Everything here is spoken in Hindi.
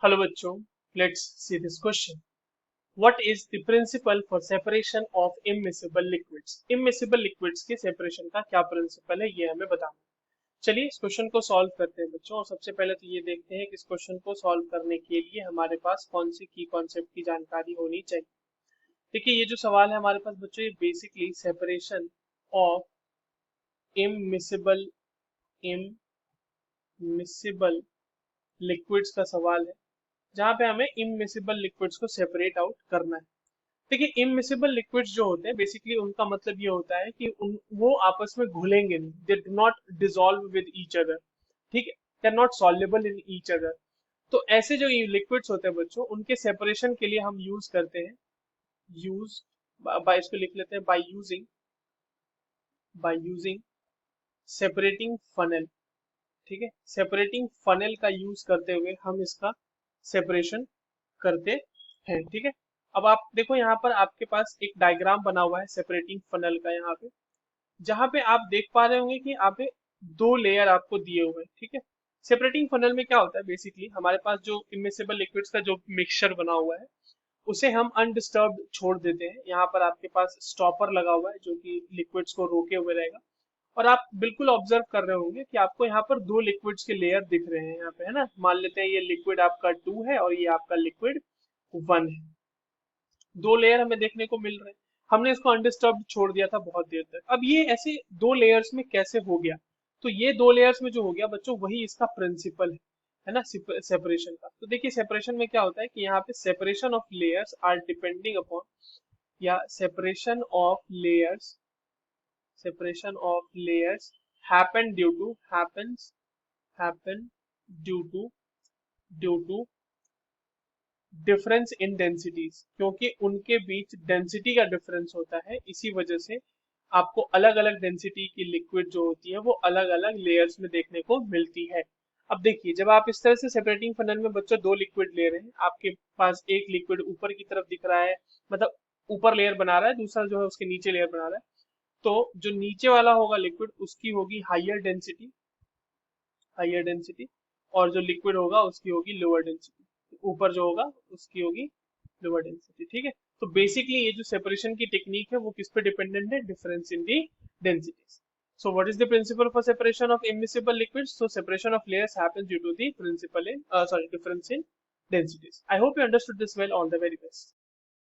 हेलो बच्चों, let's see this question. What is the principle for separation of immiscible liquids? Immiscible liquids के सेपरेशन का क्या प्रिंसिपल है, ये हमें बताना है। चलिए इस क्वेश्चन को सॉल्व करते हैं बच्चों। और सबसे पहले तो ये देखते हैं कि इस क्वेश्चन को सॉल्व करने के लिए हमारे पास कौन सी की कॉन्सेप्ट की जानकारी होनी चाहिए। देखिए ये जो सवाल है हमारे पास बच्चों, ये बेसिकली सेपरेशन ऑफ इममिसिबल इममिसिबल लिक्विड्स का सवाल है, जहाँ पे हमें इममिसिबल लिक्विड्स को सेपरेट आउट करना है। देखिए इममिसिबल लिक्विड्स जो होते हैं बेसिकली उनका मतलब ये होता है कि वो आपस में घुलेंगे नहीं, they do not dissolve with each other. ठीक है, they are not soluble in each other. तो ऐसे जो लिक्विड्स होते हैं बच्चों, उनके सेपरेशन के लिए हम यूज करते हैं, यूज बाय, इसको लिख लेते हैं बाय यूजिंग सेपरेटिंग फनल। ठीक है, सेपरेटिंग फनल का यूज करते हुए हम इसका सेपरेशन करते हैं। ठीक है, अब आप देखो यहाँ पर आपके पास एक डायग्राम बना हुआ है सेपरेटिंग फनल का, यहाँ पे जहाँ पे आप देख पा रहे होंगे कि यहाँ पे दो लेयर आपको दिए हुए हैं। ठीक है, सेपरेटिंग फनल में क्या होता है, बेसिकली हमारे पास जो इमिसिबल लिक्विड्स का जो मिक्सचर बना हुआ है उसे हम अनडिस्टर्ब्ड छोड़ देते हैं। यहाँ पर आपके पास स्टॉपर लगा हुआ है जो कि लिक्विड्स को रोके हुए रहेगा। और आप बिल्कुल ऑब्जर्व कर रहे होंगे कि आपको यहाँ पर दो लिक्विड्स के लेयर दिख रहे हैं यहाँ पे, है ना। मान लेते हैं ये लिक्विड आपका 2 है और ये आपका लिक्विड 1 है। दो लेयर हमें देखने को मिल रहे हैं। हमने इसको अनडिस्टर्ब्ड छोड़ दिया था बहुत देर तक। अब ये ऐसे दो लेयर्स में कैसे हो गया? तो ये दो लेयर्स में जो हो गया बच्चों, वही इसका प्रिंसिपल है ना, सेपरेशन का। तो देखिए सेपरेशन में क्या होता है कि यहाँ पे separation of layers are depending upon, या separation of layers happen due to happen due to difference in densities, क्योंकि उनके बीच डेंसिटी का डिफरेंस होता है। इसी वजह से आपको अलग अलग डेंसिटी की लिक्विड जो होती है वो अलग अलग लेयर्स में देखने को मिलती है। अब देखिए जब आप इस तरह से सेपरेटिंग फनल में बच्चों दो लिक्विड ले रहे हैं, आपके पास एक लिक्विड ऊपर की तरफ दिख रहा है, मतलब ऊपर लेयर बना रहा है, दूसरा जो है उसके नीचे लेयर बना रहा है। तो जो नीचे वाला होगा लिक्विड उसकी होगी हाइयर डेंसिटी, और जो लिक्विड होगा उसकी होगी लोअर डेंसिटी। ऊपर जो होगा उसकी होगी लोअर डेंसिटी। ठीक है, तो बेसिकली ये जो सेपरेशन की टेक्निक है वो किस पे डिपेंडेंट है? Difference in the densities. So what is the principle for separation of immiscible liquids? So separation of layers happens due to the difference in densities. I hope you understood this well. All the very best.